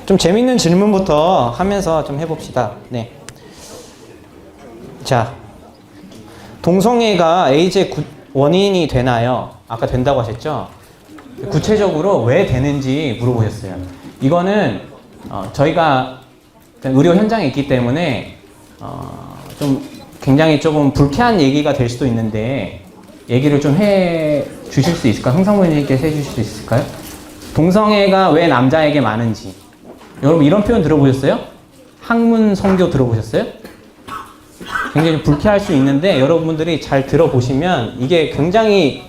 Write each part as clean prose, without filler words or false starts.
좀 재밌는 질문부터 하면서 좀 해봅시다. 네. 자, 동성애가 에이즈의 원인이 되나요? 아까 된다고 하셨죠? 구체적으로 왜 되는지 물어보셨어요. 이거는 저희가 의료 현장에 있기 때문에 좀 굉장히 조금 불쾌한 얘기가 될 수도 있는데 얘기를 좀 해 주실 수 있을까요? 홍상무님께서 해 주실 수 있을까요? 동성애가 왜 남자에게 많은지. 여러분 이런 표현 들어보셨어요? 학문 성교 들어보셨어요? 굉장히 불쾌할 수 있는데 여러분들이 잘 들어보시면 이게 굉장히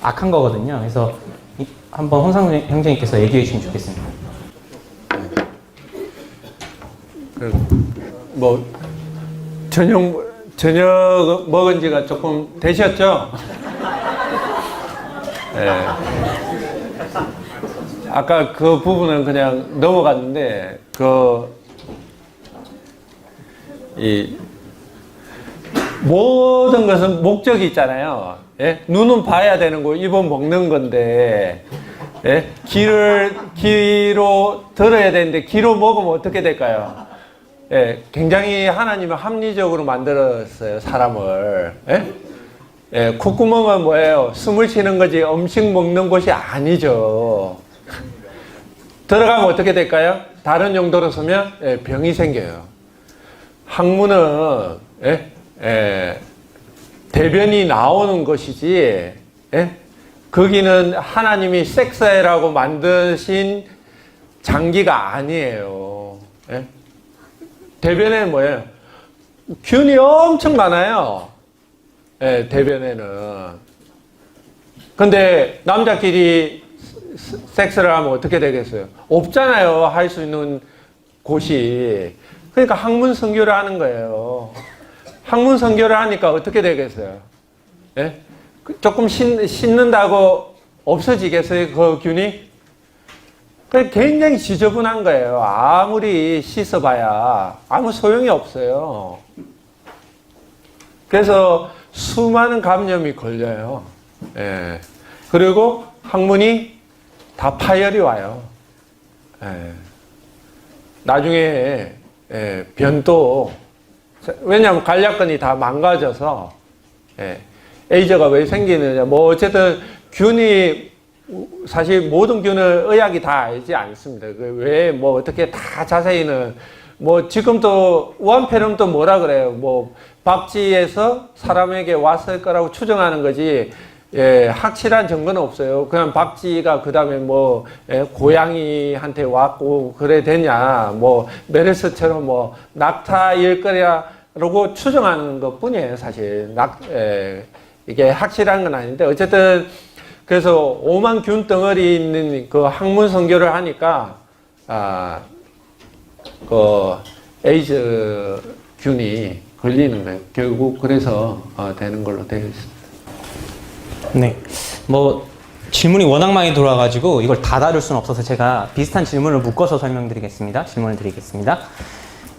악한 거거든요. 그래서 한번 홍상무 형제님께서 얘기해 주시면 좋겠습니다. 뭐 저녁 먹은 지가 조금 되셨죠? 네. 아까 그 부분은 그냥 넘어갔는데 이 모든 것은 목적이 있잖아요. 예? 눈은 봐야 되는 거, 입은 먹는 건데, 예? 귀로 들어야 되는데, 귀로 먹으면 어떻게 될까요? 예, 굉장히 하나님은 합리적으로 만들었어요, 사람을. 예? 예, 콧구멍은 뭐예요? 숨을 쉬는 거지, 음식 먹는 곳이 아니죠. 들어가면 어떻게 될까요? 다른 용도로 쓰면, 예, 병이 생겨요. 항문은, 대변이 나오는 것이지, 예? 거기는 하나님이 섹스해라고 만드신 장기가 아니에요. 예? 대변에는 뭐예요? 균이 엄청 많아요. 예, 대변에는. 근데 남자끼리 섹스를 하면 어떻게 되겠어요? 없잖아요. 할 수 있는 곳이. 그러니까 학문 선교를 하는 거예요. 학문 선교를 하니까 어떻게 되겠어요? 예? 조금 씻는다고 없어지겠어요? 그 균이? 굉장히 지저분한 거예요. 아무리 씻어봐야 아무 소용이 없어요. 그래서 수많은 감염이 걸려요. 예. 그리고 항문이 다 파열이 와요. 예. 나중에 변도, 왜냐하면 간략근이 다 망가져서, 에이즈가 왜 생기느냐. 뭐 어쨌든 균이, 사실 모든 균을 의학이 다 알지 않습니다. 왜 뭐 어떻게 다 자세히는, 뭐 지금도 우한폐렴도 뭐라 그래요. 뭐 박쥐에서 사람에게 왔을 거라고 추정하는 거지, 확실한 증거는 없어요. 그냥 박쥐가 그 다음에 뭐, 고양이한테 왔고, 그래 되냐. 뭐, 메르스처럼 뭐, 낙타일 거라고 추정하는 것 뿐이에요, 사실. 이게 확실한 건 아닌데, 어쨌든, 그래서 5만 균 덩어리 있는 그 학문 선교를 하니까, 에이즈 균이 걸리는 거예요. 결국 그래서 되는 걸로 되어 있습니다. 네. 뭐, 질문이 워낙 많이 들어와가지고 이걸 다 다룰 수는 없어서 제가 비슷한 질문을 묶어서 설명드리겠습니다. 질문을 드리겠습니다.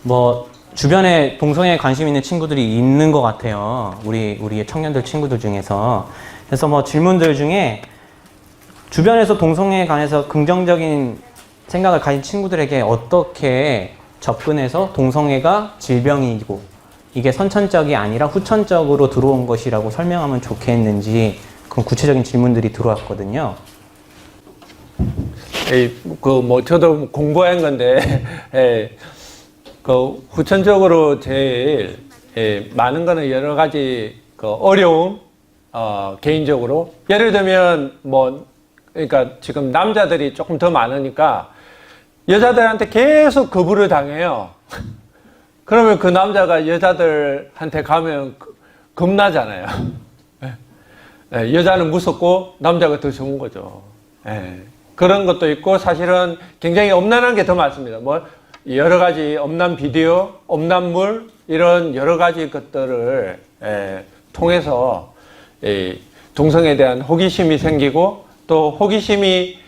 뭐, 주변에 동성애에 관심 있는 친구들이 있는 것 같아요. 우리의 청년들 친구들 중에서. 그래서 뭐 질문들 중에 주변에서 동성애에 관해서 긍정적인 생각을 가진 친구들에게 어떻게 접근해서 동성애가 질병이고 이게 선천적이 아니라 후천적으로 들어온 것이라고 설명하면 좋겠는지 그런 구체적인 질문들이 들어왔거든요. 저도 공부한 건데, 후천적으로 제일, 많은 거는 여러 가지, 어려움, 개인적으로. 예를 들면, 그러니까 지금 남자들이 조금 더 많으니까, 여자들한테 계속 거부를 당해요. 그러면 그 남자가 여자들한테 가면 겁나잖아요. 여자는 무섭고 남자가 더 좋은 거죠. 그런 것도 있고 사실은 굉장히 엄난한 게 더 많습니다. 뭐 여러 가지 엄난 비디오, 엄난물 이런 여러 가지 것들을 통해서 동성애에 대한 호기심이 생기고 또 호기심이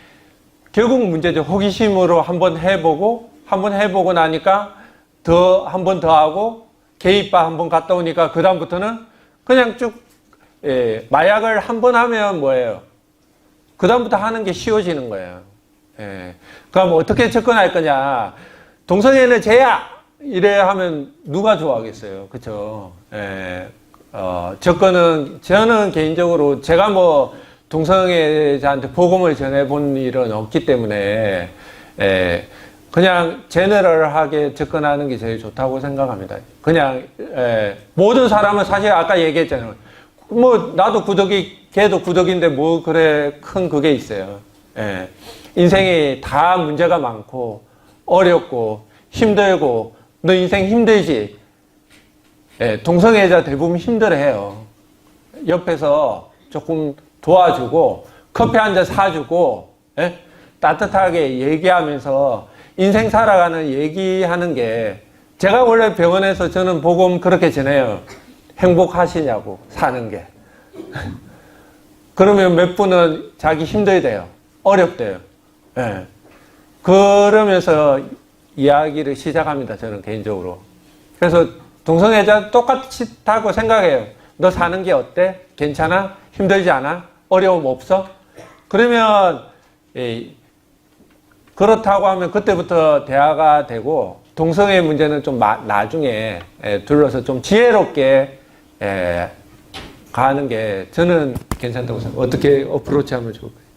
결국 문제죠. 호기심으로 한번 해보고 나니까 한 번 더 하고 게이바 한번 갔다 오니까 그 다음부터는 그냥 쭉 마약을 한 번 하면 뭐예요? 그 다음부터 하는 게 쉬워지는 거예요. 그럼 어떻게 접근할 거냐? 동성애는 죄야! 이래 하면 누가 좋아하겠어요. 그쵸? 예. 저는 개인적으로 제가 뭐 동성애자한테 복음을 전해본 일은 없기 때문에, 예. 그냥 제너럴하게 접근하는 게 제일 좋다고 생각합니다. 그냥, 예. 모든 사람은 사실 아까 얘기했잖아요. 뭐, 나도 구덕이, 걔도 구덕인데 뭐, 그래, 큰 그게 있어요. 예. 인생이 다 문제가 많고, 어렵고, 힘들고, 너 인생 힘들지? 예, 동성애자 대부분 힘들어해요. 옆에서 조금 도와주고, 커피 한 잔 사주고, 예? 따뜻하게 얘기하면서 인생 살아가는 얘기하는 게, 제가 원래 병원에서 저는 복음 그렇게 전해요. 행복하시냐고, 사는 게. 그러면 몇 분은 자기 힘들대요. 어렵대요. 예. 그러면서 이야기를 시작합니다. 저는 개인적으로. 그래서 동성애자 똑같다고 생각해요. 너 사는 게 어때? 괜찮아? 힘들지 않아? 어려움 없어? 그러면 그렇다고 하면 그때부터 대화가 되고 동성애 문제는 좀 나중에 둘러서 좀 지혜롭게 가는 게 저는 괜찮다고 생각해요. 어떻게 어프로치하면 좋을까요?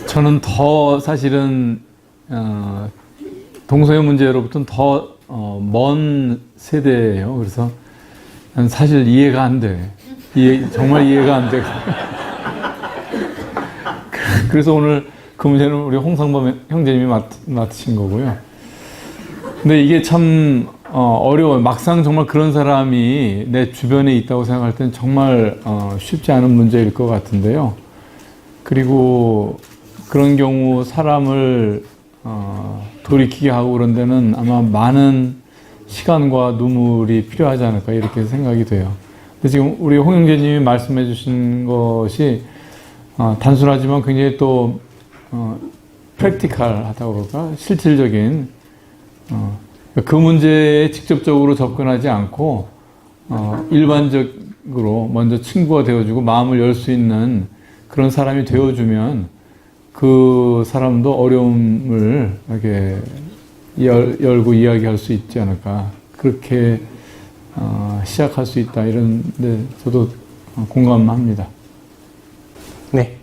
저는 더 사실은 동성애 문제로부터는 더 먼 세대예요. 그래서 난 사실 이해가 안 돼. 정말 이해가 안 돼. 그래서 오늘 그 문제는 우리 홍상범 형제님이 맡으신 거고요. 근데 이게 참 어려워요. 막상 정말 그런 사람이 내 주변에 있다고 생각할 때는 정말 쉽지 않은 문제일 것 같은데요. 그리고 그런 경우 사람을 돌이키게 하고 그런 데는 아마 많은 시간과 눈물이 필요하지 않을까 이렇게 생각이 돼요. 근데 지금 우리 홍 형제님이 말씀해 주신 것이 단순하지만 굉장히 또 프랙티컬하다고 그럴까? 실질적인 그 문제에 직접적으로 접근하지 않고 일반적으로 먼저 친구가 되어주고 마음을 열 수 있는 그런 사람이 되어주면 그 사람도 어려움을 이렇게 열고 이야기할 수 있지 않을까. 그렇게 시작할 수 있다. 이런데 저도 공감합니다. 네.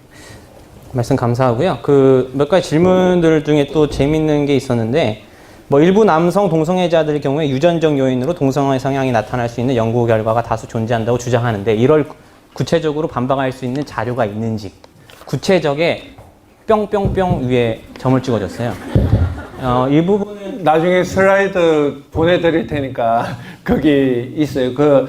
말씀 감사하고요. 그 몇 가지 질문들 중에 또 재밌는 게 있었는데, 뭐 일부 남성 동성애자들의 경우에 유전적 요인으로 동성애 성향이 나타날 수 있는 연구 결과가 다수 존재한다고 주장하는데, 이걸 구체적으로 반박할 수 있는 자료가 있는지, 구체적에 뿅뿅뿅 위에 점을 찍어줬어요. 이 부분은 나중에 슬라이드 보내드릴 테니까 거기 있어요. 그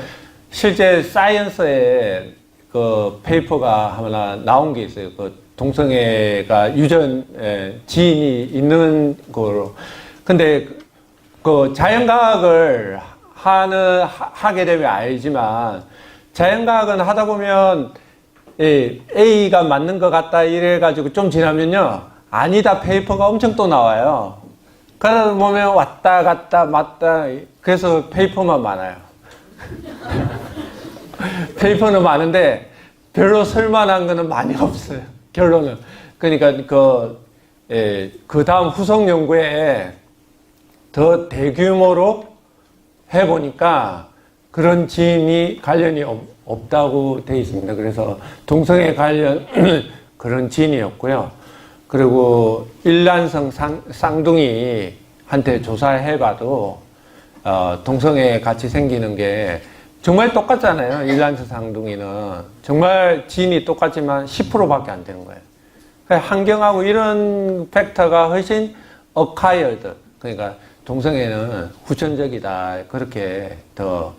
실제 사이언스에 그 페이퍼가 하나 나온 게 있어요. 그 동성애가 유전 지인이 있는 거로. 근데 그 자연과학을 하게 되면 알지만 자연과학은 하다 보면 A가 맞는 것 같다 이래가지고 좀 지나면요 아니다 페이퍼가 엄청 또 나와요. 그러다 보면 왔다 갔다 맞다 그래서 페이퍼만 많아요. 페이퍼는 많은데 별로 쓸만한 거는 많이 없어요. 결론은. 그러니까 그 다음 후속 연구에 더 대규모로 해보니까 그런 지인이 관련이 없다고 되어 있습니다. 그래서 동성애 관련 그런 지인이었고요. 그리고 일란성 쌍둥이한테 조사해봐도 동성애 같이 생기는 게 정말 똑같잖아요. 일란성 쌍둥이는 정말 지인이 똑같지만 10%밖에 안 되는 거예요. 그러니까 환경하고 이런 팩터가 훨씬 acquired, 그러니까 동성애는 후천적이다. 그렇게 더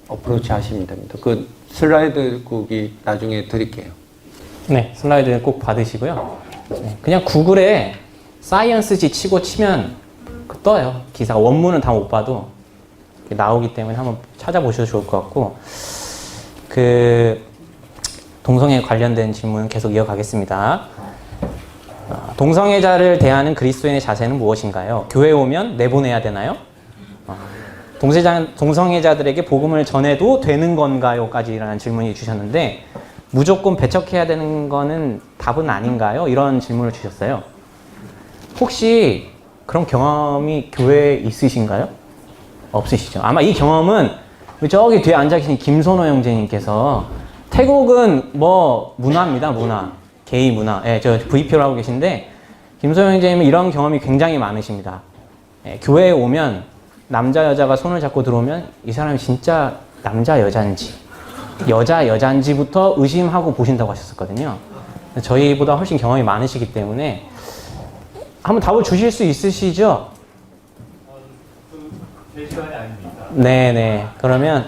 어프로치 하시면 됩니다. 그 슬라이드 거기 나중에 드릴게요. 네, 슬라이드 꼭 받으시고요. 네, 그냥 구글에 사이언스지 치면 떠요. 기사가. 원문은 다 못 봐도 나오기 때문에 한번 찾아보셔도 좋을 것 같고, 그 동성애 관련된 질문 계속 이어가겠습니다. 동성애자를 대하는 그리스도인의 자세는 무엇인가요? 교회 오면 내보내야 되나요? 동성애자들에게 복음을 전해도 되는 건가요? 까지라는 질문이 주셨는데, 무조건 배척해야 되는 거는 답은 아닌가요? 이런 질문을 주셨어요. 혹시 그런 경험이 교회에 있으신가요? 없으시죠? 아마 이 경험은 저기 뒤에 앉아 계신 김선호 형제님께서 태국은 뭐 문화입니다, 문화. 게이 문화. 예, 저 VP로 하고 계신데 김선호 형제님은 이런 경험이 굉장히 많으십니다. 예, 교회에 오면 남자 여자가 손을 잡고 들어오면 이 사람이 진짜 남자 여잔지 여자 여잔지부터 의심하고 보신다고 하셨었거든요. 저희보다 훨씬 경험이 많으시기 때문에 한번 답을 주실 수 있으시죠? 제 시간이 아닙니다. 네네. 그러면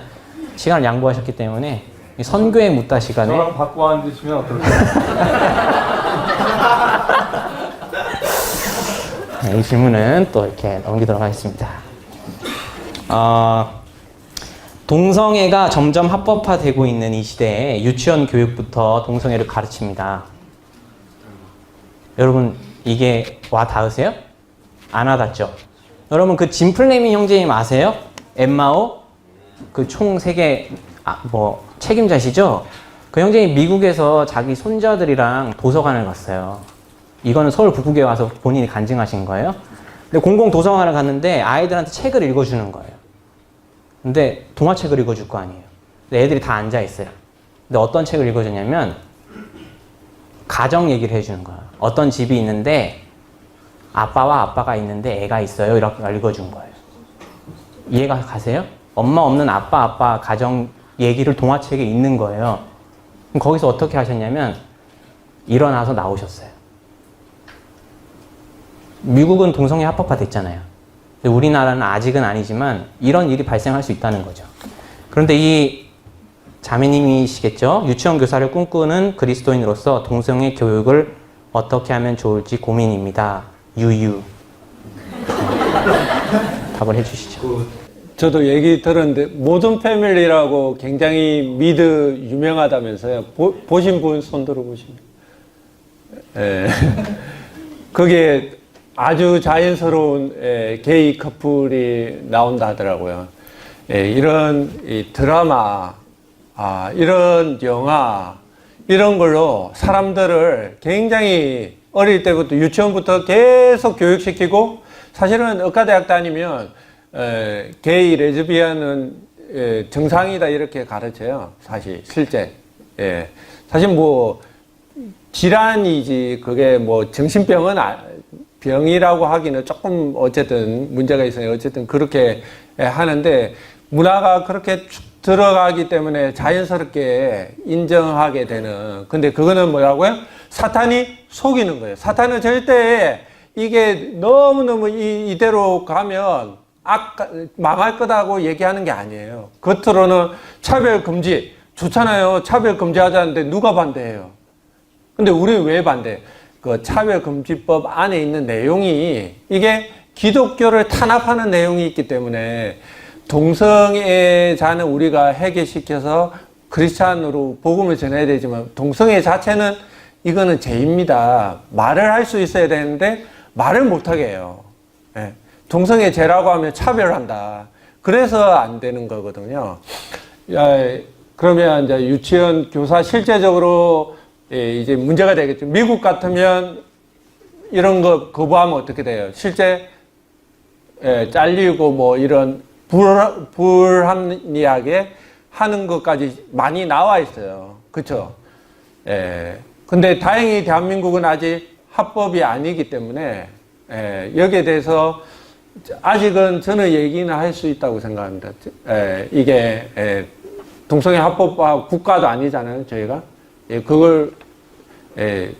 시간을 양보하셨기 때문에 이 선교의 묻다 시간에 저랑 바꿔 앉으시면 어떨까요? 네, 이 질문은 또 이렇게 넘기도록 하겠습니다. 동성애가 점점 합법화되고 있는 이 시대에 유치원 교육부터 동성애를 가르칩니다. 여러분 이게 와 닿으세요? 안 와닿죠? 여러분 그 짐 플레밍 형제님 아세요? 엠마오 그 총 세계 뭐 책임자시죠? 그 형제님 미국에서 자기 손자들이랑 도서관을 갔어요. 이거는 서울 북구에 와서 본인이 간증하신 거예요. 근데 공공 도서관을 갔는데 아이들한테 책을 읽어주는 거예요. 근데 동화책을 읽어줄 거 아니에요. 근데 애들이 다 앉아 있어요. 근데 어떤 책을 읽어주냐면 가정 얘기를 해주는 거예요. 어떤 집이 있는데 아빠와 아빠가 있는데 애가 있어요. 이렇게 읽어준 거예요. 이해가 가세요? 엄마 없는 아빠 가정 얘기를 동화책에 있는 거예요. 그럼 거기서 어떻게 하셨냐면 일어나서 나오셨어요. 미국은 동성애 합법화됐잖아요. 근데 우리나라는 아직은 아니지만 이런 일이 발생할 수 있다는 거죠. 그런데 이 자매님이시겠죠? 유치원 교사를 꿈꾸는 그리스도인으로서 동성애 교육을 어떻게 하면 좋을지 고민입니다. 유유. 답을 해주시죠. 저도 얘기 들었는데 모든 패밀리라고 굉장히 미드 유명하다면서요. 보신 분 손 들어보시면. 예. 그게 아주 자연스러운 게이 커플이 나온다 하더라고요. 이런 이 드라마, 이런 영화, 이런 걸로 사람들을 굉장히 어릴 때부터 유치원부터 계속 교육시키고 사실은 의과대학 다니면 게이, 레즈비언은 정상이다 이렇게 가르쳐요. 사실 실제. 사실 뭐 질환이지 그게 뭐 정신병은 병이라고 하기는 조금 어쨌든 문제가 있어요. 어쨌든 그렇게 하는데 문화가 그렇게 쭉 들어가기 때문에 자연스럽게 인정하게 되는. 근데 그거는 뭐라고요? 사탄이 속이는 거예요. 사탄은 절대 이게 너무너무 이대로 가면 망할 거다고 얘기하는 게 아니에요. 겉으로는 차별 금지 좋잖아요. 차별 금지하자는데 누가 반대해요? 근데 우리는 왜 반대? 그 차별금지법 안에 있는 내용이 이게 기독교를 탄압하는 내용이 있기 때문에 동성애자는 우리가 해결시켜서 크리스찬으로 복음을 전해야 되지만 동성애 자체는 이거는 죄입니다. 말을 할 수 있어야 되는데 말을 못하게 해요. 동성애 죄라고 하면 차별한다. 그래서 안 되는 거거든요. 그러면 이제 유치원 교사 실제적으로 이제 문제가 되겠죠. 미국 같으면 이런 거 거부하면 어떻게 돼요? 실제 잘리고 뭐 이런 불합리하게 하는 것까지 많이 나와 있어요. 그렇죠? 근데 다행히 대한민국은 아직 합법이 아니기 때문에 여기에 대해서 아직은 저는 얘기는 할 수 있다고 생각합니다. 이게 동성애 합법화 국가도 아니잖아요, 저희가. 그걸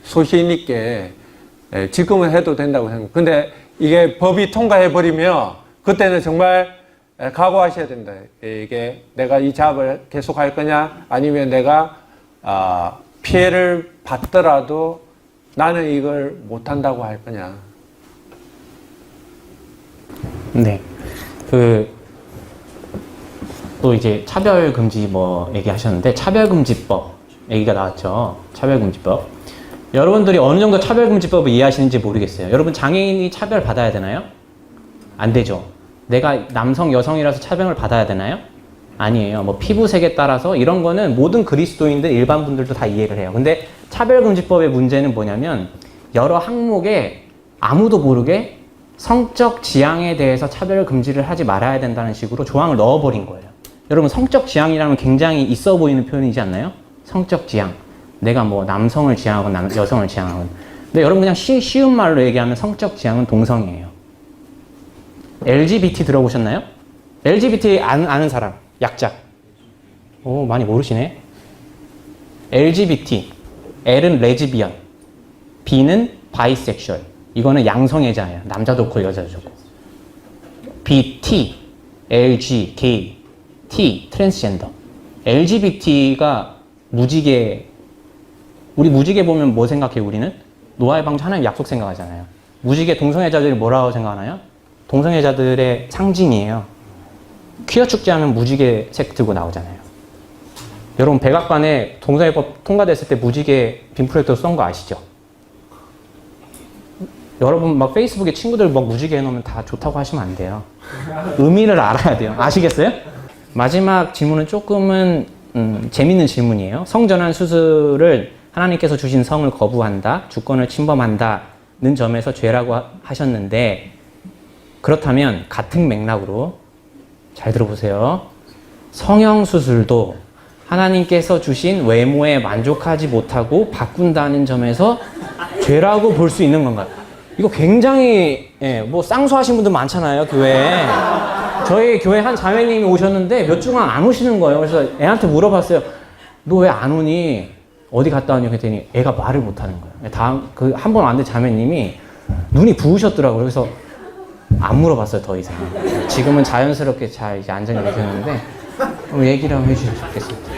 소신 있게 지금은 해도 된다고 생각합니다. 근데 이게 법이 통과해버리면 그때는 정말 각오하셔야 된다. 이게 내가 이 작업을 계속할 거냐 아니면 내가 피해를 받더라도 나는 이걸 못한다고 할 거냐. 네. 또 이제 차별금지 뭐 얘기하셨는데 차별금지법 얘기가 나왔죠. 차별금지법. 여러분들이 어느 정도 차별금지법을 이해하시는지 모르겠어요. 여러분 장애인이 차별받아야 되나요? 안 되죠. 내가 남성, 여성이라서 차별을 받아야 되나요? 아니에요. 뭐 피부색에 따라서 이런 거는 모든 그리스도인들 일반 분들도 다 이해를 해요. 근데 차별금지법의 문제는 뭐냐면 여러 항목에 아무도 모르게 성적 지향에 대해서 차별 금지를 하지 말아야 된다는 식으로 조항을 넣어버린 거예요. 여러분 성적 지향이라면 굉장히 있어 보이는 표현이지 않나요? 성적 지향. 내가 뭐 남성을 지향하건 여성을 지향하건. 근데 여러분 그냥 쉬운 말로 얘기하면 성적 지향은 동성이에요. LGBT 들어보셨나요? LGBT 아는 사람. 약자. 오, 많이 모르시네. LGBT. L은 레즈비언. B는 바이섹슈얼. 이거는 양성애자예요. 남자도 좋고 여자도 좋고. B, T, LG, 게이, T, 트랜스젠더. LGBT가 무지개. 우리 무지개 보면 뭐 생각해 우리는? 노아의 방주 하나님 약속 생각하잖아요. 무지개 동성애자들이 뭐라고 생각하나요? 동성애자들의 상징이에요. 퀴어 축제하면 무지개 색 들고 나오잖아요. 여러분 백악관에 동성애법 통과됐을 때 무지개 빔 프로젝터 쏜 거 아시죠? 여러분 막 페이스북에 친구들 막 무지개 해놓으면 다 좋다고 하시면 안 돼요. 의미를 알아야 돼요. 아시겠어요? 마지막 질문은 조금은 재밌는 질문이에요. 성전환 수술을 하나님께서 주신 성을 거부한다, 주권을 침범한다는 점에서 죄라고 하셨는데 그렇다면 같은 맥락으로 잘 들어보세요. 성형수술도 하나님께서 주신 외모에 만족하지 못하고 바꾼다는 점에서 죄라고 볼 수 있는 건가요? 이거 굉장히 뭐 쌍수하신 분들 많잖아요, 교회에. 저희 교회 한 자매님이 오셨는데 몇 주간 안 오시는 거예요. 그래서 애한테 물어봤어요. 너 왜 안 오니? 어디 갔다 왔니? 그랬더니 애가 말을 못 하는 거예요. 다음 한 번 왔는데 자매님이 눈이 부으셨더라고요. 그래서 안 물어봤어요, 더 이상. 지금은 자연스럽게 잘 이제 안정이 되셨는데, 얘기를 한번 해주시면 좋겠습니다.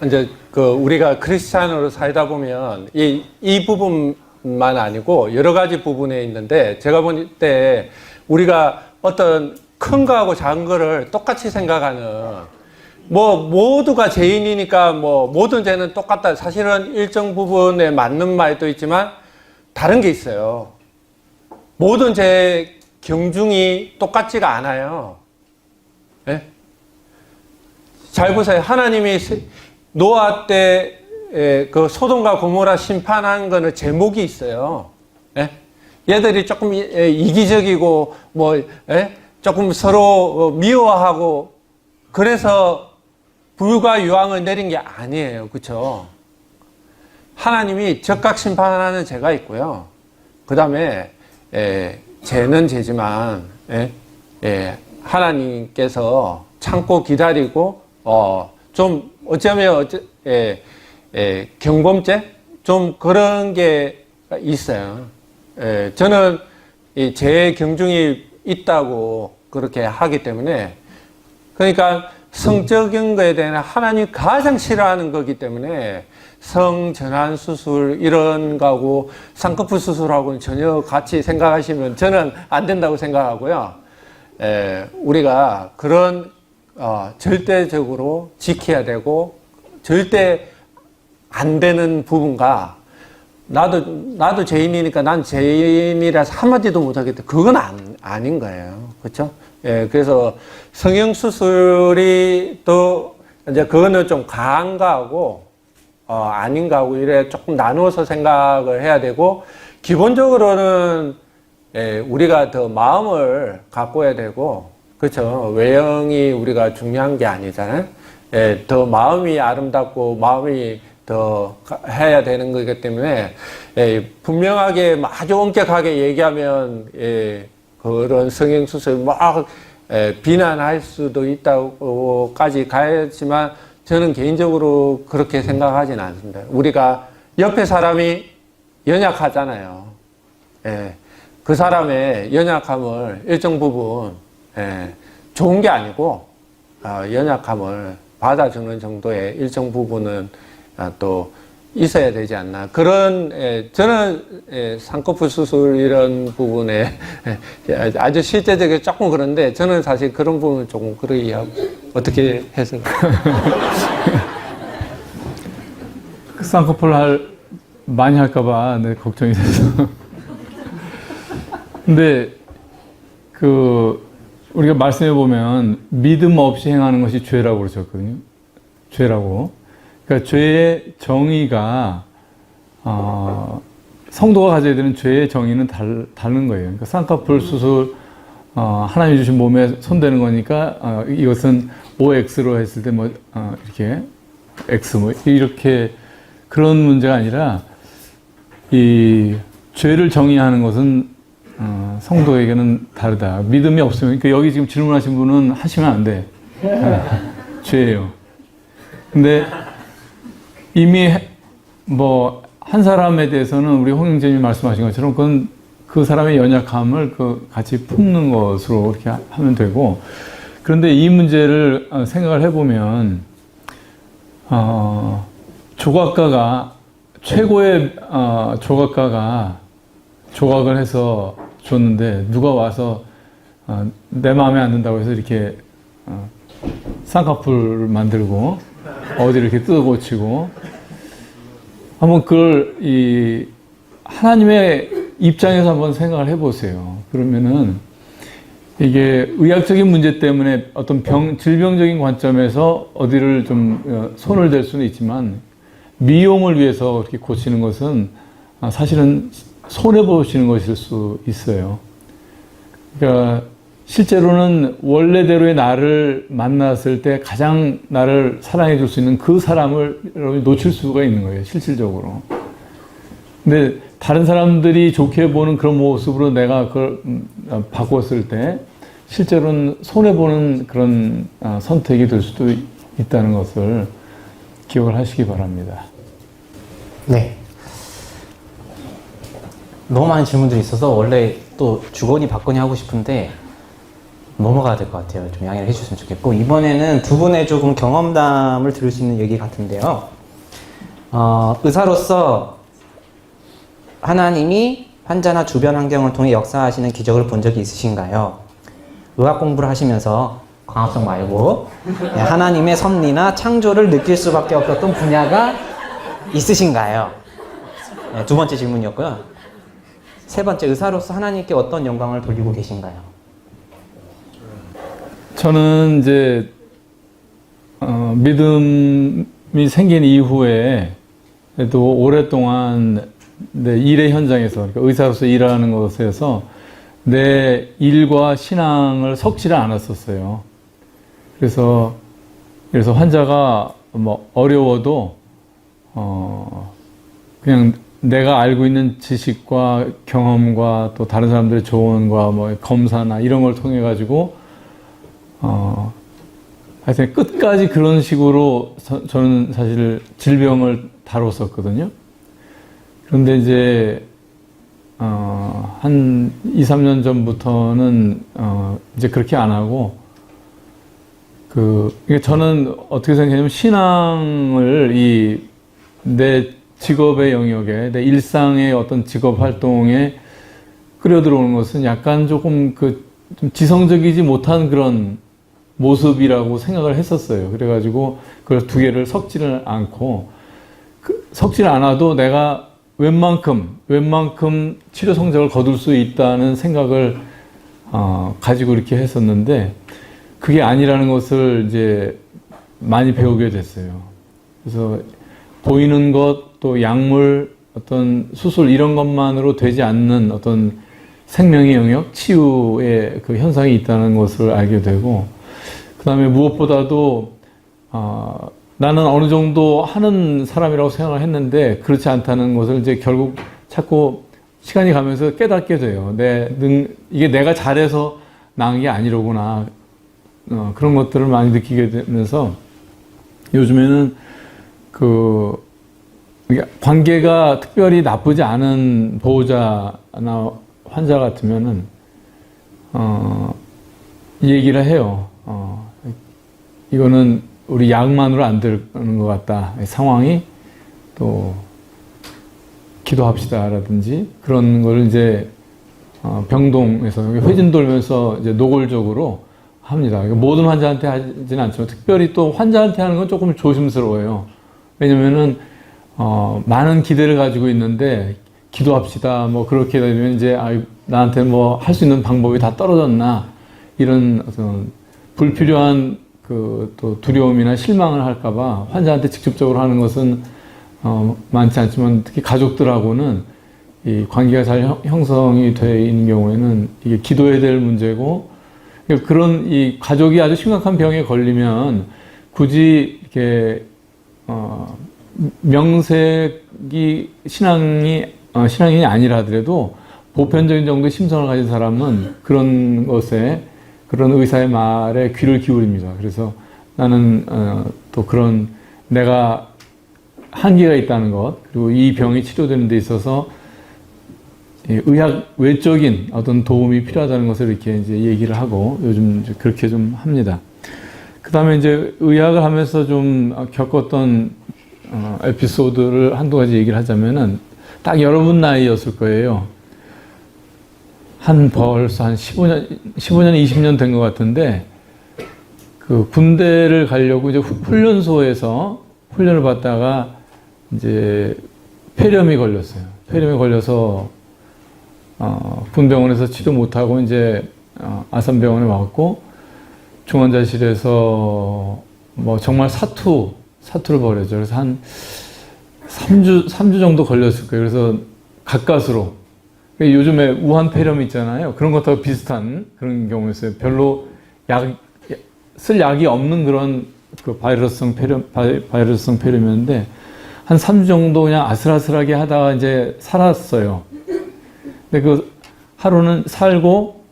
이제 우리가 크리스찬으로 살다 보면 이 부분만 아니고 여러 가지 부분에 있는데 제가 볼 때 우리가 어떤 큰 거하고 작은 거를 똑같이 생각하는 뭐 모두가 죄인이니까 뭐 모든 죄는 똑같다. 사실은 일정 부분에 맞는 말도 있지만 다른 게 있어요. 모든 죄 경중이 똑같지가 않아요. 네? 잘 보세요. 하나님이 노아 때 그 소돔과 고모라 심판한 거는 제목이 있어요. 네? 얘들이 조금 이기적이고 뭐 조금 서로 미워하고 그래서 불과 유황을 내린 게 아니에요. 그렇죠? 하나님이 적각 심판하는 죄가 있고요. 그 다음에 죄는 죄지만 하나님께서 참고 기다리고 좀 어쩌면 경범죄 좀 그런 게 있어요. 저는 이 죄의 경중이 있다고 그렇게 하기 때문에 그러니까 성적인 거에 대한 하나님이 가장 싫어하는 거기 때문에 성전환 수술 이런 거하고 쌍꺼풀 수술하고는 전혀 같이 생각하시면 저는 안 된다고 생각하고요. 우리가 그런 절대적으로 지켜야 되고 절대 안 되는 부분과 나도 죄인이니까 난 죄인이라서 한마디도 못하겠다. 그건 아닌 거예요. 그렇죠? 그래서 성형수술이 또 이제 그거는 좀 강한가 하고 아닌가 하고 이래 조금 나누어서 생각을 해야 되고 기본적으로는 우리가 더 마음을 가꿔야 되고 그렇죠. 외형이 우리가 중요한 게 아니잖아요. 더 마음이 아름답고 마음이 더 해야 되는 거기 때문에 분명하게 아주 엄격하게 얘기하면 그런 성형수술 막 비난할 수도 있다고까지 가야지만 저는 개인적으로 그렇게 생각하지는 않습니다. 우리가 옆에 사람이 연약하잖아요. 그 사람의 연약함을 일정 부분 좋은 게 아니고 연약함을 받아주는 정도의 일정 부분은 또 있어야 되지 않나. 그런 저는 쌍꺼풀 수술 이런 부분에 아주 실제적으로 조금 그런데 저는 사실 그런 부분은 조금 그러기 하고 어떻게 해서 쌍꺼풀 많이 할까봐 내 걱정이 돼서. 근데 우리가 말씀해 보면 믿음 없이 행하는 것이 죄라고 그러셨거든요. 죄라고. 그러니까 죄의 정의가 성도가 가져야 되는 죄의 정의는 다른 거예요. 그러니까 쌍꺼풀 수술 하나님이 주신 몸에 손대는 거니까 이것은 OX로 했을 때 뭐 이렇게 X 뭐 이렇게 그런 문제가 아니라 이 죄를 정의하는 것은 성도에게는 다르다. 믿음이 없으면 그러니까 여기 지금 질문하신 분은 하시면 안 돼. 죄예요. 근데 이미 뭐 한 사람에 대해서는 우리 홍 형제님이 말씀하신 것처럼 그건 그 사람의 연약함을 같이 품는 것으로 이렇게 하면 되고, 그런데 이 문제를 생각을 해보면 조각가가 최고의 조각가가 조각을 해서 줬는데 누가 와서 내 마음에 안 든다고 해서 이렇게 쌍꺼풀을 만들고 어디 이렇게 뜯어 고치고 한번 그걸 하나님의 입장에서 한번 생각을 해보세요. 그러면은 이게 의학적인 문제 때문에 어떤 질병적인 관점에서 어디를 좀 손을 댈 수는 있지만 미용을 위해서 그렇게 고치는 것은 사실은 손해보시는 것일 수 있어요. 그러니까 실제로는 원래대로의 나를 만났을 때 가장 나를 사랑해 줄 수 있는 그 사람을 놓칠 수가 있는 거예요, 실질적으로. 근데 다른 사람들이 좋게 보는 그런 모습으로 내가 그걸 바꿨을 때 실제로는 손해보는 그런 선택이 될 수도 있다는 것을 기억을 하시기 바랍니다. 네. 너무 많은 질문들이 있어서 원래 또 주거니 받거니 하고 싶은데 넘어가야 될 것 같아요. 좀 양해를 해주셨으면 좋겠고, 이번에는 두 분의 조금 경험담을 들을 수 있는 얘기 같은데요. 의사로서 하나님이 환자나 주변 환경을 통해 역사하시는 기적을 본 적이 있으신가요? 의학 공부를 하시면서 광합성 말고 하나님의 섭리나 창조를 느낄 수밖에 없었던 분야가 있으신가요? 네, 두 번째 질문이었고요. 세 번째, 의사로서 하나님께 어떤 영광을 돌리고 계신가요? 저는 이제 믿음이 생긴 이후에 또 오랫동안 내 일의 현장에서, 그러니까 의사로서 일하는 것에서 내 일과 신앙을 섞지를 않았었어요. 그래서 환자가 뭐 어려워도 그냥 내가 알고 있는 지식과 경험과 또 다른 사람들의 조언과 뭐 검사나 이런 걸 통해 가지고 하여튼 끝까지 그런 식으로 저는 사실 질병을 다뤘었거든요. 그런데 이제 한 2, 3년 전부터는 이제 그렇게 안 하고 저는 어떻게 생각하냐면 신앙을 내 직업의 영역에, 내 일상의 어떤 직업 활동에 끌어들어오는 것은 약간 조금 좀 지성적이지 못한 그런 모습이라고 생각을 했었어요. 그래가지고 그걸 두 개를 섞지를 않고, 섞지를 않아도 내가 웬만큼 치료 성적을 거둘 수 있다는 생각을 가지고 이렇게 했었는데, 그게 아니라는 것을 이제 많이 배우게 됐어요. 그래서 보이는 것, 또 약물, 어떤 수술 이런 것만으로 되지 않는 어떤 생명의 영역, 치유의 그 현상이 있다는 것을 알게 되고, 그 다음에 무엇보다도 나는 어느 정도 하는 사람이라고 생각을 했는데 그렇지 않다는 것을 이제 결국 자꾸 시간이 가면서 깨닫게 돼요. 이게 내가 잘해서 나은 게 아니로구나. 그런 것들을 많이 느끼게 되면서 요즘에는 관계가 특별히 나쁘지 않은 보호자나 환자 같으면은 얘기를 해요. 이거는 우리 약만으로 안 되는 것 같다. 상황이 또 기도합시다라든지 그런 걸 이제 병동에서 회진 돌면서 이제 노골적으로 합니다. 모든 환자한테 하지는 않지만 특별히 또 환자한테 하는 건 조금 조심스러워요. 왜냐면은 많은 기대를 가지고 있는데 기도합시다 뭐 그렇게 되면 이제 나한테 뭐 할 수 있는 방법이 다 떨어졌나 이런 어떤 불필요한 또 두려움이나 실망을 할까봐 환자한테 직접적으로 하는 것은 많지 않지만 특히 가족들하고는 이 관계가 잘 형성이 되어 있는 경우에는 이게 기도해야 될 문제고, 그러니까 그런 이 가족이 아주 심각한 병에 걸리면 굳이 이렇게 명색이 신앙이 아니라 하더라도 보편적인 정도의 심성을 가진 사람은 그런 것에, 그런 의사의 말에 귀를 기울입니다. 그래서 나는 또 그런 내가 한계가 있다는 것, 그리고 이 병이 치료되는 데 있어서 의학 외적인 어떤 도움이 필요하다는 것을 이렇게 이제 얘기를 하고 요즘 이제 그렇게 좀 합니다. 그 다음에 이제 의학을 하면서 좀 겪었던 에피소드를 한두 가지 얘기를 하자면은 딱 여러분 나이였을 거예요. 벌써 한 15년, 20년 된 것 같은데, 그 군대를 가려고 이제 훈련소에서 훈련을 받다가 이제 폐렴이 걸렸어요. 폐렴이 걸려서, 군병원에서 치료 못하고 이제, 아산병원에 왔고, 중환자실에서 뭐 정말 사투를 벌였죠. 그래서 한 3주 정도 걸렸을 거예요. 그래서 가까스로. 요즘에 우한 폐렴 있잖아요. 그런 것하고 비슷한 그런 경우였어요. 별로 쓸 약이 없는 그런 그 바이러스성 폐렴이었는데, 한 3주 정도 그냥 아슬아슬하게 하다가 이제 살았어요. 근데 그 하루는 살고,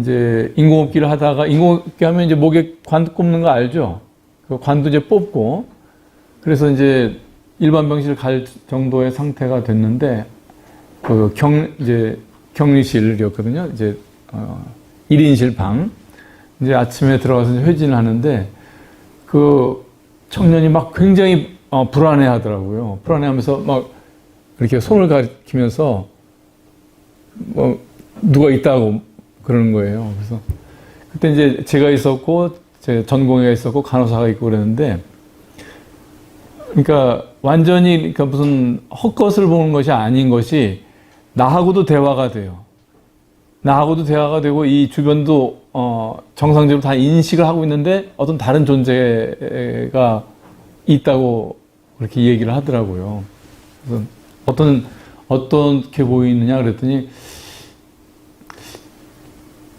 이제 인공호흡기를 하다가, 인공호흡기 하면 이제 목에 관 꼽는 거 알죠? 그 관도 이제 뽑고, 그래서 이제 일반 병실 갈 정도의 상태가 됐는데, 이제 격리실이었거든요. 이제 1인실 방. 이제 아침에 들어가서 이제 회진을 하는데 그 청년이 막 굉장히 불안해 하더라고요. 불안해하면서 막 이렇게 손을 가리키면서 뭐 누가 있다고 그러는 거예요. 그래서 그때 이제 제가 있었고 제 전공의가 있었고 간호사가 있고 그랬는데, 그러니까 완전히 그러니까 무슨 헛것을 보는 것이 아닌 것이 나하고도 대화가 돼요. 나하고도 대화가 되고 이 주변도 정상적으로 다 인식을 하고 있는데 어떤 다른 존재가 있다고 그렇게 얘기를 하더라고요. 그래서 어떻게 보이느냐 그랬더니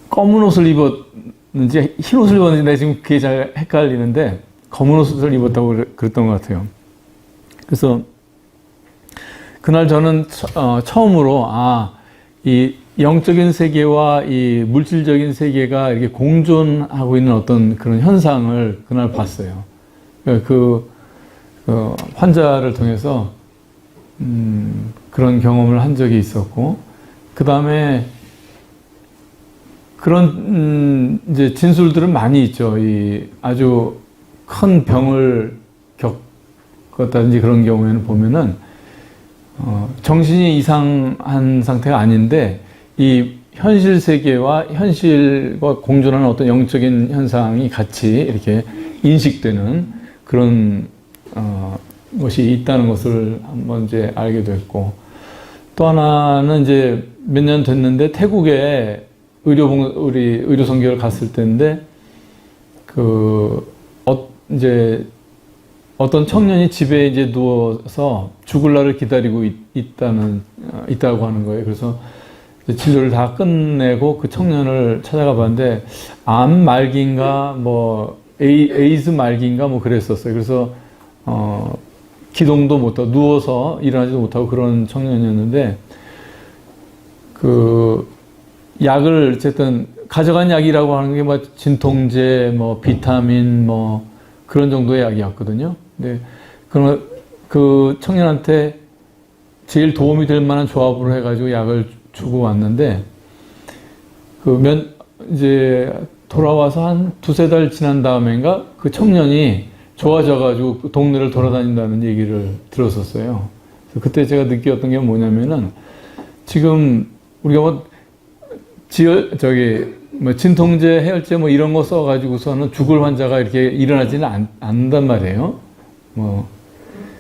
검은 옷을 입었는지 흰 옷을 입었는지 내가 지금 그게 잘 헷갈리는데 검은 옷을 입었다고 그랬던 것 같아요. 그래서 그날 저는 처음으로 이 영적인 세계와 이 물질적인 세계가 이렇게 공존하고 있는 어떤 그런 현상을 그날 봤어요. 그 환자를 통해서 그런 경험을 한 적이 있었고, 그 다음에 그런 이제 진술들은 많이 있죠. 이 아주 큰 병을 겪었다든지 그런 경우에는 보면은 정신이 이상한 상태가 아닌데 이 현실 세계와 현실과 공존하는 어떤 영적인 현상이 같이 이렇게 인식되는 그런 것이 있다는 것을 한번 이제 알게 됐고, 또 하나는 이제 몇 년 됐는데 태국에 우리 의료 선교를 갔을 때인데 이제 어떤 청년이 집에 이제 누워서 죽을 날을 기다리고 있다고 하는 거예요. 그래서 진료를 다 끝내고 그 청년을 찾아가 봤는데 암 말기인가 뭐 에이즈 말기인가 뭐 그랬었어요. 그래서 기동도 못하고 누워서 일어나지도 못하고 그런 청년이었는데 그 약을 어쨌든 가져간 약이라고 하는 게 뭐 진통제, 뭐 비타민, 뭐 그런 정도의 약이었거든요. 네, 그 청년한테 제일 도움이 될 만한 조합으로 해가지고 약을 주고 왔는데 이제 돌아와서 한 두세 달 지난 다음인가 그 청년이 좋아져가지고 그 동네를 돌아다닌다는 얘기를 들었었어요. 그래서 그때 제가 느꼈던 게 뭐냐면은 지금 우리가 뭐 진통제, 해열제 뭐 이런 거 써가지고서는 죽을 환자가 이렇게 일어나지는 않는단 말이에요.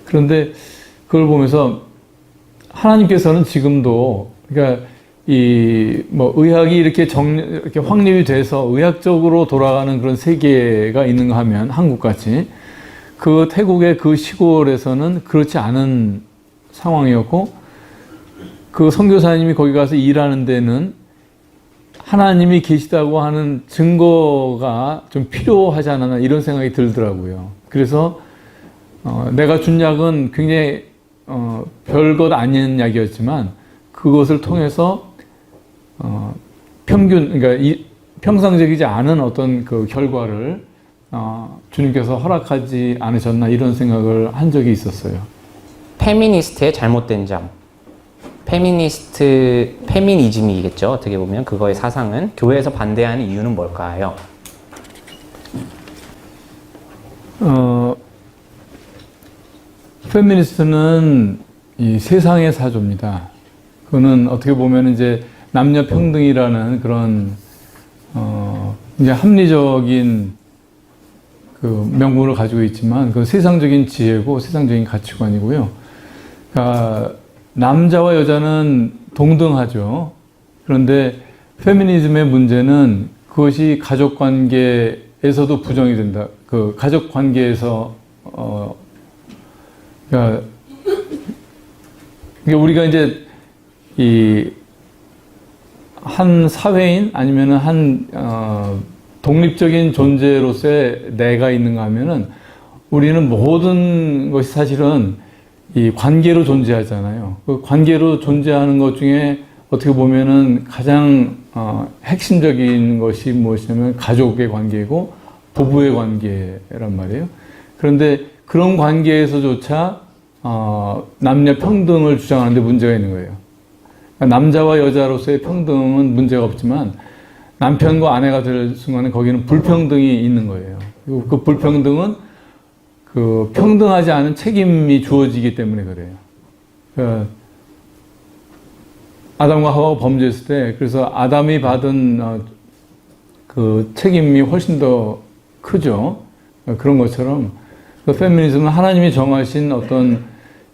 그런데 그걸 보면서 하나님께서는 지금도, 그러니까 이 뭐 의학이 이렇게 확립이 돼서 의학적으로 돌아가는 그런 세계가 있는가 하면 한국같이 그 태국의 그 시골에서는 그렇지 않은 상황이었고 그 선교사님이 거기 가서 일하는 데는 하나님이 계시다고 하는 증거가 좀 필요하지 않았나 이런 생각이 들더라고요. 그래서 내가 준 약은 굉장히 별것 아닌 약이었지만 그것을 통해서 그러니까 평상적이지 않은 어떤 그 결과를 주님께서 허락하지 않으셨나 이런 생각을 한 적이 있었어요. 페미니스트의 잘못된 점. 페미니즘이겠죠. 어떻게 보면 그거의 사상은 교회에서 반대하는 이유는 뭘까요? 페미니스트는 이 세상의 사조입니다. 그거는 어떻게 보면 이제 남녀 평등이라는 그런 이제 합리적인 그 명분을 가지고 있지만 그 세상적인 지혜고 세상적인 가치관이고요. 그러니까 남자와 여자는 동등하죠. 그런데 페미니즘의 문제는 그것이 가족 관계에서도 부정이 된다. 그 가족 관계에서 그러니까 우리가 이제 한 사회인 아니면은 한 독립적인 존재로서의 내가 있는가 하면은 우리는 모든 것이 사실은 이 관계로 존재하잖아요. 그 관계로 존재하는 것 중에 어떻게 보면은 가장 핵심적인 것이 무엇이냐면 가족의 관계이고 부부의 관계란 말이에요. 그런데 그런 관계에서조차 남녀 평등을 주장하는데 문제가 있는 거예요. 그러니까 남자와 여자로서의 평등은 문제가 없지만 남편과 아내가 될 순간에 거기는 불평등이 있는 거예요. 그리고 그 불평등은 그 평등하지 않은 책임이 주어지기 때문에 그래요. 그러니까 아담과 하와가 범죄했을 때 그래서 아담이 받은 그 책임이 훨씬 더 크죠. 그런 것처럼 그 페미니즘은 하나님이 정하신 어떤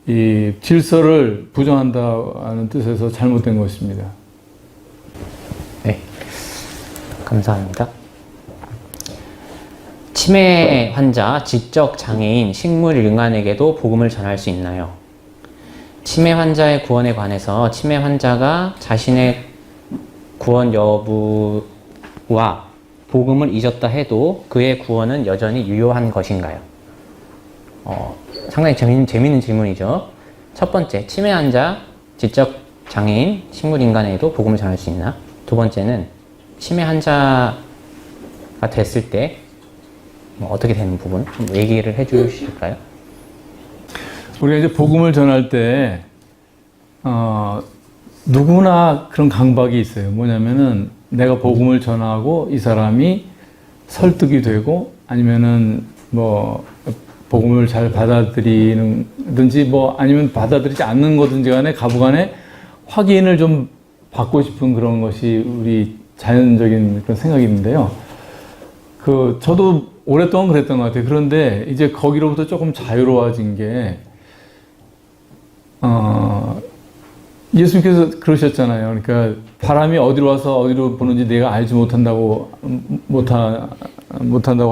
이 질서를 부정한다는 뜻에서 잘못된 것입니다. 네, 감사합니다. 치매 환자, 지적 장애인, 식물 인간에게도 복음을 전할 수 있나요? 치매 환자의 구원에 관해서 치매 환자가 자신의 구원 여부와 복음을 잊었다 해도 그의 구원은 여전히 유효한 것인가요? 상당히 재미있는 질문이죠. 첫 번째, 치매 환자, 지적 장애인, 식물 인간에게도 복음을 전할 수 있나? 두 번째는 치매 환자가 됐을 때 어떻게 되는 부분 좀 얘기를 해주실까요? 우리가 이제 복음을 전할 때 누구나 그런 강박이 있어요. 뭐냐면은 내가 복음을 전하고 이 사람이 설득이 되고 아니면은 뭐 복음을 잘 받아들이는든지 뭐 아니면 받아들이지 않는 거든지 간에 가부간에 확인을 좀 받고 싶은 그런 것이 우리 자연적인 그런 생각이 있는데요. 저도 오랫동안 그랬던 것 같아요. 그런데 이제 거기로부터 조금 자유로워진 게, 예수님께서 그러셨잖아요. 그러니까 바람이 어디로 와서 어디로 부는지 내가 알지 못한다고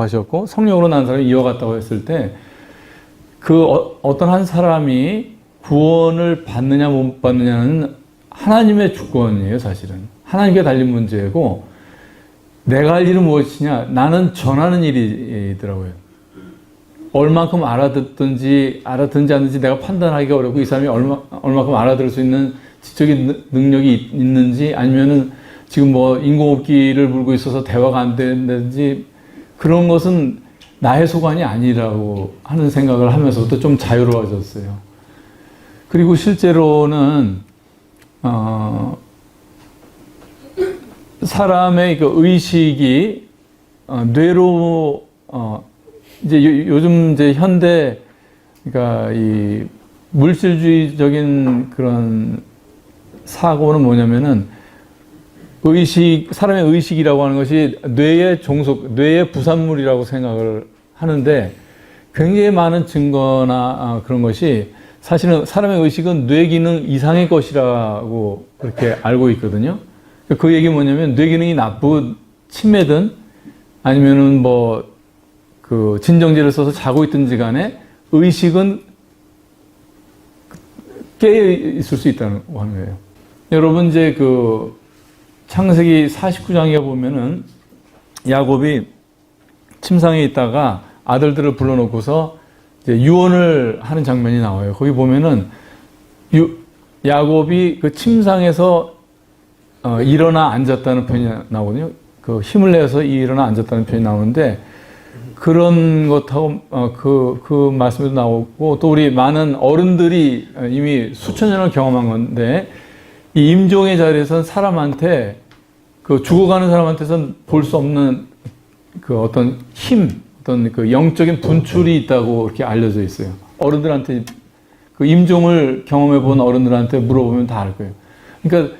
하셨고, 성령으로 난 사람이 이어갔다고 했을 때, 어떤 한 사람이 구원을 받느냐 못 받느냐는 하나님의 주권이에요, 사실은. 하나님께 달린 문제고, 내가 할 일은 무엇이냐? 나는 전하는 일이더라고요. 얼만큼 알아듣든지 않는지 내가 판단하기가 어렵고 이 사람이 얼만큼 알아들을 수 있는 지적인 능력이 있는지 아니면은 지금 뭐 인공호흡기를 물고 있어서 대화가 안 된다든지 그런 것은 나의 소관이 아니라고 하는 생각을 하면서부터 좀 자유로워졌어요. 그리고 실제로는 사람의 그 의식이 뇌로 이제 요즘 이제 현대 그러니까 이 물질주의적인 그런 사고는 뭐냐면은 사람의 의식이라고 하는 것이 뇌의 뇌의 부산물이라고 생각을 하는데 굉장히 많은 증거나 그런 것이 사실은 사람의 의식은 뇌 기능 이상의 것이라고 그렇게 알고 있거든요. 그 얘기 뭐냐면 뇌 기능이 나쁜 치매든 아니면은 뭐 그 진정제를 써서 자고 있든지 간에 의식은 깨어 있을 수 있다는 거예요. 여러분 이제 그 창세기 49장에 보면은 야곱이 침상에 있다가 아들들을 불러놓고서 이제 유언을 하는 장면이 나와요. 거기 보면은 야곱이 그 침상에서 일어나 앉았다는 표현이 나오거든요. 그 힘을 내서 일어나 앉았다는 표현이 나오는데 그런 것하고 그 말씀도 나오고 또 우리 많은 어른들이 이미 수천 년을 경험한 건데 이 임종의 자리에선 사람한테 그 죽어가는 사람한테선 볼 수 없는 그 어떤 힘, 어떤 그 영적인 분출이 있다고 이렇게 알려져 있어요. 어른들한테 그 임종을 경험해 본 어른들한테 물어보면 다 알 거예요. 그러니까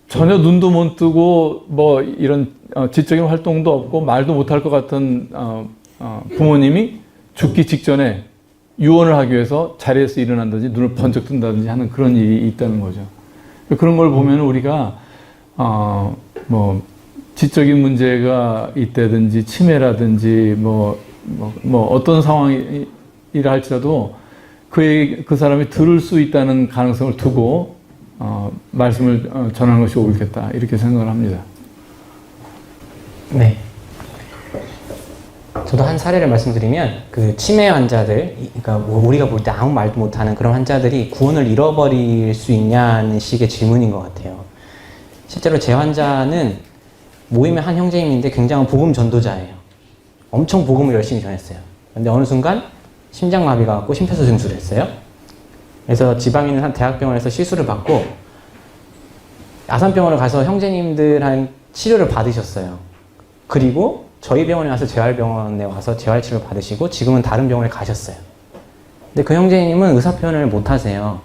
전혀 눈도 못 뜨고 뭐 이런 지적인 활동도 없고 말도 못할 것 같은 부모님이 죽기 직전에 유언을 하기 위해서 자리에서 일어난다든지 눈을 번쩍 뜬다든지 하는 그런 일이 있다는 거죠. 그런 걸 보면 우리가 뭐 지적인 문제가 있다든지 치매라든지 뭐 어떤 상황이라 할지라도 그 사람이 들을 수 있다는 가능성을 두고 말씀을 전하는 것이 옳겠다 이렇게 생각을 합니다. 네. 저도 한 사례를 말씀드리면 그 치매 환자들, 그러니까 뭐 우리가 볼 때 아무 말도 못하는 그런 환자들이 구원을 잃어버릴 수 있냐는 식의 질문인 것 같아요. 실제로 제 환자는 모임의 한 형제님인데 굉장한 복음 전도자예요. 엄청 복음을 열심히 전했어요. 근데 어느 순간 심장마비가 왔고 심폐소생술을 했어요. 그래서 지방에 있는 한 대학병원에서 시술을 받고 아산병원을 가서 형제님들한 치료를 받으셨어요. 그리고 저희 병원에 와서 재활병원에 와서 재활치료를 받으시고 지금은 다른 병원에 가셨어요. 근데 그 형제님은 의사 표현을 못 하세요.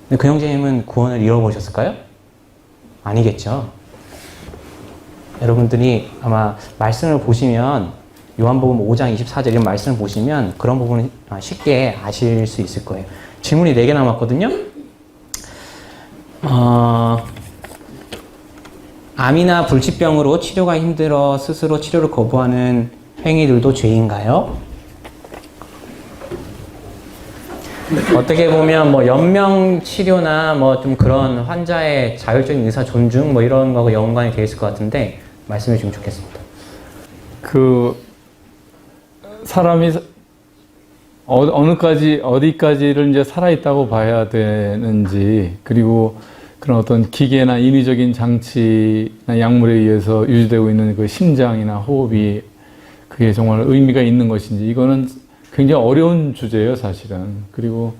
근데 그 형제님은 구원을 잃어보셨을까요? 아니겠죠. 여러분들이 아마 말씀을 보시면 요한복음 5장 24절 이런 말씀을 보시면 그런 부분을 쉽게 아실 수 있을 거예요. 질문이 4개 남았거든요. 암이나 불치병으로 치료가 힘들어 스스로 치료를 거부하는 행위들도 죄인가요? 어떻게 보면 뭐 연명 치료나 뭐 좀 그런 환자의 자율적인 의사 존중 뭐 이런 거하고 연관이 되어 있을 것 같은데 말씀해 주시면 좋겠습니다. 그 사람이 어디까지를 이제 살아있다고 봐야 되는지, 그리고 그런 어떤 기계나 인위적인 장치나 약물에 의해서 유지되고 있는 그 심장이나 호흡이 그게 정말 의미가 있는 것인지, 이거는 굉장히 어려운 주제예요, 사실은. 그리고,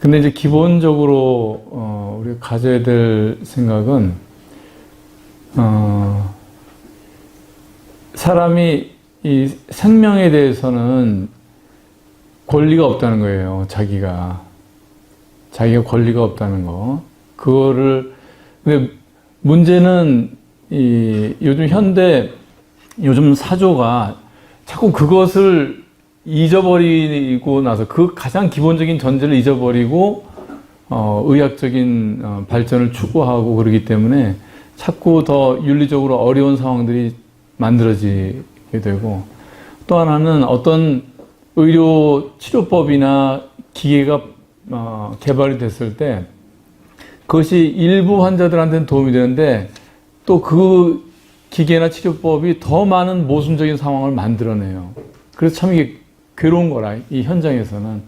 근데 이제 기본적으로, 우리가 가져야 될 생각은, 사람이 이 생명에 대해서는 권리가 없다는 거예요, 자기가 권리가 없다는 거. 그거를, 근데 문제는 요즘 사조가 자꾸 그것을 잊어버리고 나서 그 가장 기본적인 전제를 잊어버리고, 의학적인 발전을 추구하고 그러기 때문에 자꾸 더 윤리적으로 어려운 상황들이 만들어지게 되고, 또 하나는 어떤 의료 치료법이나 기계가 개발이 됐을 때 그것이 일부 환자들한테는 도움이 되는데 또 그 기계나 치료법이 더 많은 모순적인 상황을 만들어내요. 그래서 참 이게 괴로운 거라, 이 현장에서는.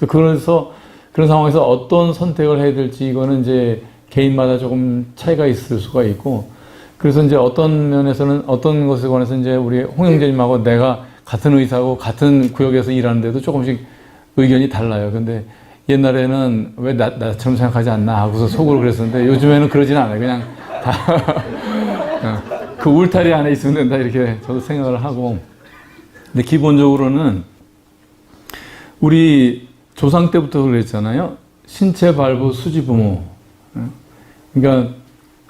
그래서 그런 상황에서 어떤 선택을 해야 될지 이거는 이제 개인마다 조금 차이가 있을 수가 있고, 그래서 이제 어떤 면에서는 어떤 것에 관해서 이제 우리 홍 형제님하고 내가 같은 의사고 같은 구역에서 일하는데도 조금씩 의견이 달라요. 근데 옛날에는 왜 나처럼 생각하지 않나 하고서 속으로 그랬었는데 요즘에는 그러진 않아요. 그냥 다 그 울타리 안에 있으면 된다 이렇게 저도 생각을 하고. 근데 기본적으로는 우리 조상 때부터 그랬잖아요. 신체 발부 수지 부모. 그러니까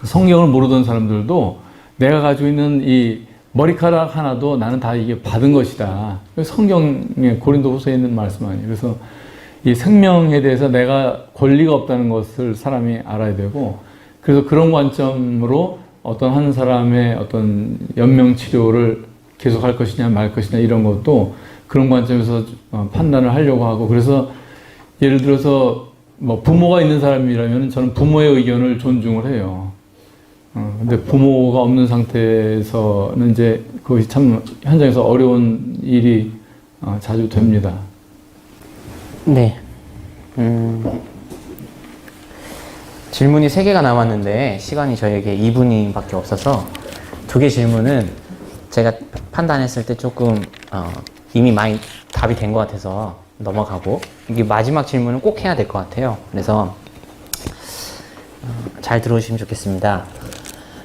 성경을 모르던 사람들도 내가 가지고 있는 이 머리카락 하나도 나는 다 이게 받은 것이다. 성경에 고린도후서에 있는 말씀 아니에요. 그래서 이 생명에 대해서 내가 권리가 없다는 것을 사람이 알아야 되고, 그래서 그런 관점으로 어떤 한 사람의 어떤 연명 치료를 계속할 것이냐 말 것이냐 이런 것도 그런 관점에서 판단을 하려고 하고, 그래서 예를 들어서 뭐 부모가 있는 사람이라면 저는 부모의 의견을 존중을 해요. 근데 부모가 없는 상태에서는 이제 그것이 참 현장에서 어려운 일이 자주 됩니다. 네. 질문이 3개가 남았는데 시간이 저에게 2분밖에 없어서 2개 질문은 제가 판단했을 때 조금 이미 많이 답이 된 것 같아서 넘어가고, 이게 마지막 질문은 꼭 해야 될 것 같아요. 그래서 잘 들어주시면 좋겠습니다.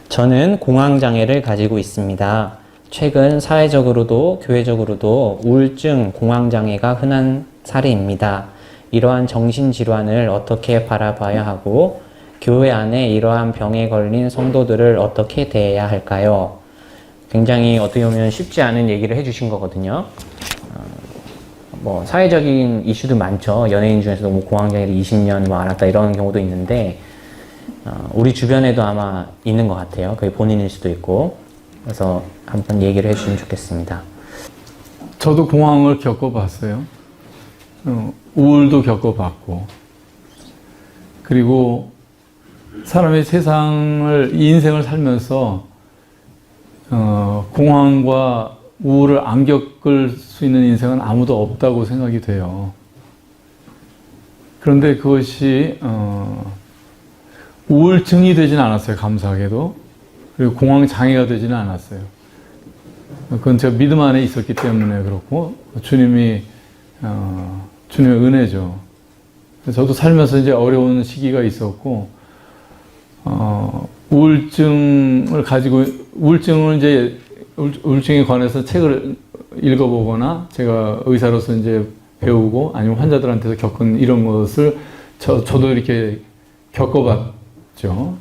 저는 공황장애를 가지고 있습니다. 최근 사회적으로도 교회적으로도 우울증, 공황장애가 흔한 사례입니다. 이러한 정신질환을 어떻게 바라봐야 하고 교회 안에 이러한 병에 걸린 성도들을 어떻게 대해야 할까요? 굉장히 어떻게 보면 쉽지 않은 얘기를 해주신 거거든요. 뭐 사회적인 이슈도 많죠. 연예인 중에서도 뭐 공황장애를 20년 뭐 앓았다 이런 경우도 있는데 우리 주변에도 아마 있는 것 같아요. 그게 본인일 수도 있고. 그래서 한번 얘기를 해주시면 좋겠습니다. 저도 공황을 겪어봤어요. 우울도 겪어봤고, 그리고 사람의 세상을, 인생을 살면서 공황과 우울을 안 겪을 수 있는 인생은 아무도 없다고 생각이 돼요. 그런데 그것이 우울증이 되지는 않았어요. 감사하게도. 그리고 공황장애가 되지는 않았어요. 그건 제가 믿음 안에 있었기 때문에 그렇고, 주님의 은혜죠. 저도 살면서 이제 어려운 시기가 있었고, 우울증을 이제, 우울증에 관해서 책을 읽어보거나, 제가 의사로서 이제 배우고, 아니면 환자들한테서 겪은 이런 것을 저도 이렇게 겪어봤죠.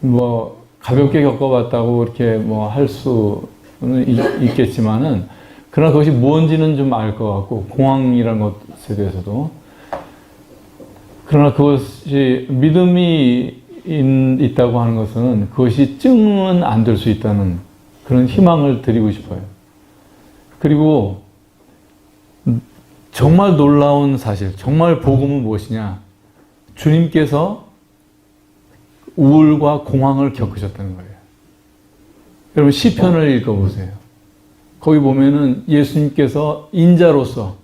뭐, 가볍게 겪어봤다고 이렇게 뭐 할 수는 있겠지만은, 그러나 그것이 뭔지는 좀 알 것 같고, 공황이라는 것에 대해서도. 그러나 그것이 믿음이 있다고 하는 것은 그것이 증은 안 될 수 있다는 그런 희망을 드리고 싶어요. 그리고 정말 놀라운 사실, 정말 복음은 무엇이냐? 주님께서 우울과 공황을 겪으셨다는 거예요. 여러분 시편을 읽어보세요. 거기 보면은 예수님께서 인자로서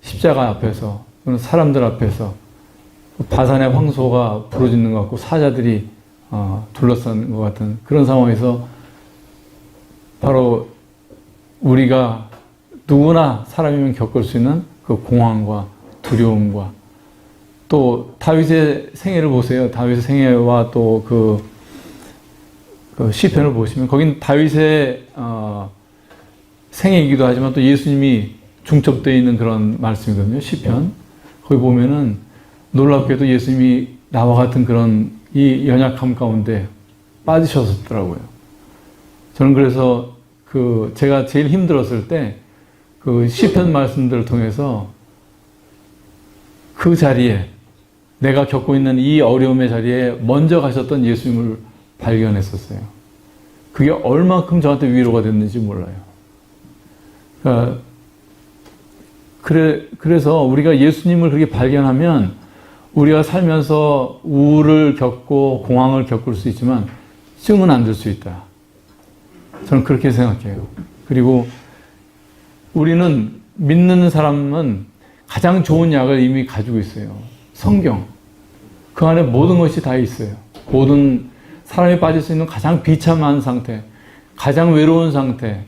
십자가 앞에서, 사람들 앞에서 바산의 황소가 부러지는 것 같고 사자들이 둘러싼 것 같은 그런 상황에서 바로 우리가 누구나 사람이면 겪을 수 있는 그 공황과 두려움과, 또 다윗의 생애를 보세요. 다윗의 생애와 또 그 시편을 보시면 거긴 다윗의 생애이기도 하지만 또 예수님이 중첩되어 있는 그런 말씀이거든요. 시편. 거기 보면은 놀랍게도 예수님이 나와 같은 그런 이 연약함 가운데 빠지셨더라고요. 저는 그래서 제가 제일 힘들었을 때 그 시편 말씀들을 통해서 그 자리에, 내가 겪고 있는 이 어려움의 자리에 먼저 가셨던 예수님을 발견했었어요. 그게 얼마큼 저한테 위로가 됐는지 몰라요. 그래서 우리가 예수님을 그렇게 발견하면 우리가 살면서 우울을 겪고 공황을 겪을 수 있지만 증은 안 될 수 있다. 저는 그렇게 생각해요. 그리고 우리는 믿는 사람은 가장 좋은 약을 이미 가지고 있어요. 성경. 그 안에 모든 것이 다 있어요. 모든 사람이 빠질 수 있는 가장 비참한 상태, 가장 외로운 상태,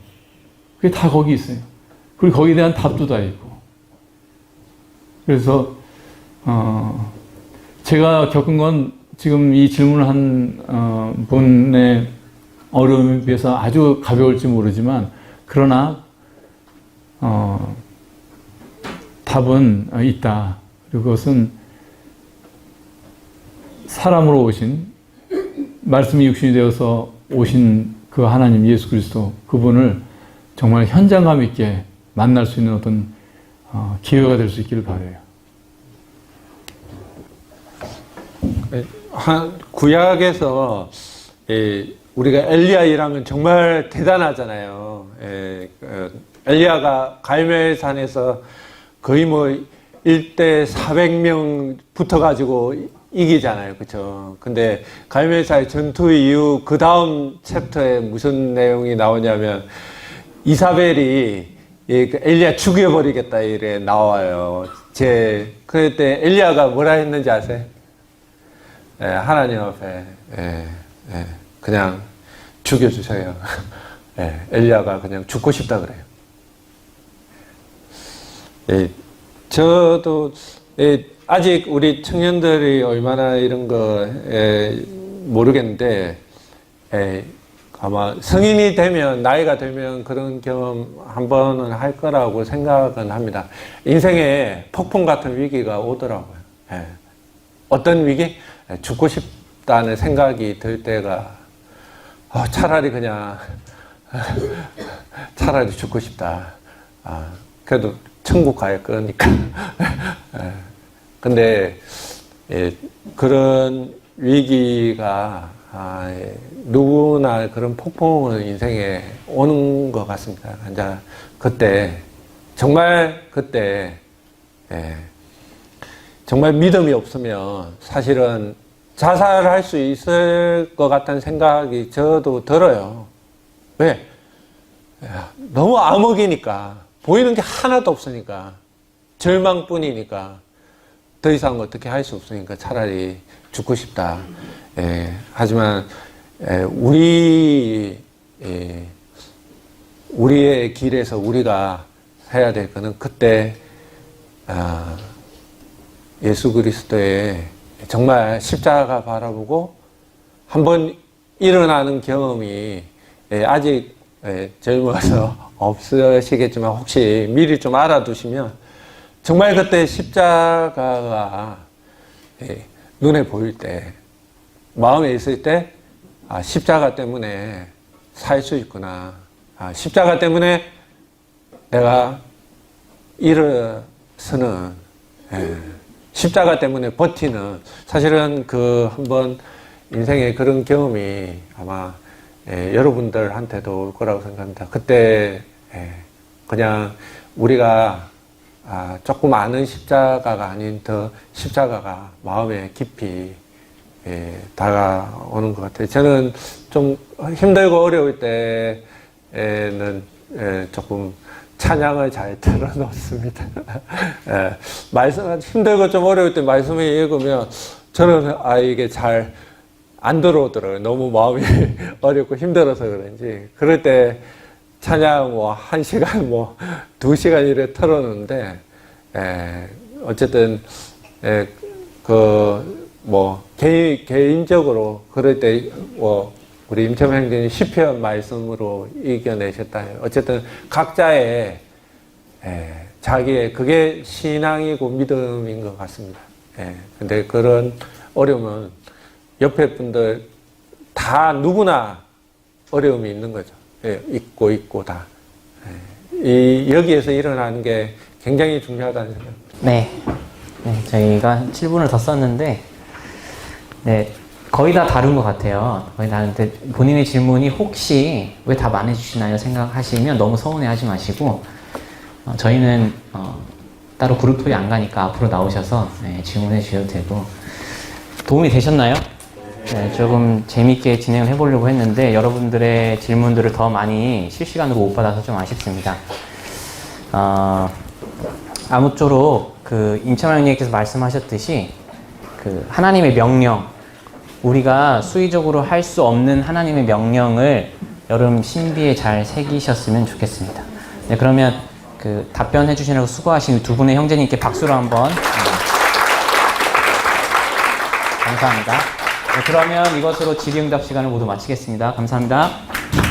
그게 다 거기 있어요. 그리고 거기에 대한 답도 다 있고. 그래서 제가 겪은 건 지금 이 질문을 한 분의 어려움에 비해서 아주 가벼울지 모르지만, 그러나 답은 있다. 그리고 그것은 사람으로 오신, 말씀이 육신이 되어서 오신 그 하나님 예수 그리스도 그분을 정말 현장감 있게 만날 수 있는 어떤 기회가 될 수 있기를 바라요. 구약에서 우리가 엘리야 일하면 정말 대단하잖아요. 엘리야가 갈멜산에서 거의 뭐 1대 400명 붙어가지고 이기잖아요. 그쵸? 근데 갈멜산의 전투 이후 그 다음 챕터에 무슨 내용이 나오냐면 이사벨이 엘리야 죽여버리겠다 이래 나와요. 그럴 때 엘리야가 뭐라 했는지 아세요? 하나님 앞에 그냥 죽여주세요. 엘리야가 그냥 죽고 싶다 그래요. 저도 아직 우리 청년들이 얼마나 이런 거 모르겠는데 아마 성인이 되면 나이가 되면 그런 경험 한 번은 할 거라고 생각은 합니다. 인생에 폭풍 같은 위기가 오더라고요. 어떤 위기? 죽고 싶다는 생각이 들 때가 차라리 그냥 차라리 죽고 싶다. 그래도 천국 갈 거니까. 근데 그런 위기가 누구나 그런 폭풍은 인생에 오는 것 같습니다. 이제 그때 정말 정말 믿음이 없으면 사실은 자살할 수 있을 것 같다는 생각이 저도 들어요. 왜? 너무 암흑이니까 보이는 게 하나도 없으니까 절망뿐이니까 더 이상 어떻게 할 수 없으니까 차라리 죽고 싶다. 하지만 우리의 길에서 우리가 해야 될 거는 그때 예수 그리스도의 정말 십자가 바라보고 한번 일어나는 경험이 아직 젊어서 없으시겠지만 혹시 미리 좀 알아두시면 정말 그때 십자가가 눈에 보일 때 마음에 있을 때 십자가 때문에 살 수 있구나. 십자가 때문에 내가 일어서는 십자가 때문에 버티는 사실은 그 한번 인생의 그런 경험이 아마 여러분들한테도 올 거라고 생각합니다. 그때 그냥 우리가 조금 아는 십자가가 아닌 더 십자가가 마음에 깊이 다가오는 것 같아요. 저는 좀 힘들고 어려울 때에는 조금 찬양을 잘 틀어놓습니다. 말씀, 힘들고 좀 어려울 때 말씀을 읽으면 저는 이게 잘 안 들어오더라고요. 너무 마음이 어렵고 힘들어서 그런지. 그럴 때 찬양 1시간, 2시간 이래 틀어놓는데, 어쨌든, 개인적으로 그럴 때, 우리 임채무 형제님 시편 말씀으로 이겨내셨다. 어쨌든 각자의 자기의 그게 신앙이고 믿음인 것 같습니다. 근데 그런 어려움은 옆에 분들 다 누구나 어려움이 있는 거죠. 있고 다. 여기에서 일어나는 게 굉장히 중요하다는 생각입니다. 네, 저희가 7분을 더 썼는데 거의 다 다른 것 같아요. 거의 다른데 본인의 질문이 혹시 왜 답 안 해주시나요? 생각하시면 너무 서운해하지 마시고 저희는 따로 그룹 토의 안 가니까 앞으로 나오셔서 질문해 주셔도 되고 도움이 되셨나요? 조금 재밌게 진행을 해보려고 했는데 여러분들의 질문들을 더 많이 실시간으로 못 받아서 좀 아쉽습니다. 아무쪼록 임채무 형님께서 말씀하셨듯이 하나님의 명령, 우리가 수의적으로 할 수 없는 하나님의 명령을 여러분 신비에 잘 새기셨으면 좋겠습니다. 네, 그러면 답변해 주시느라고 수고하신 두 분의 형제님께 박수로 한번. 감사합니다. 네, 그러면 이것으로 질의응답 시간을 모두 마치겠습니다. 감사합니다.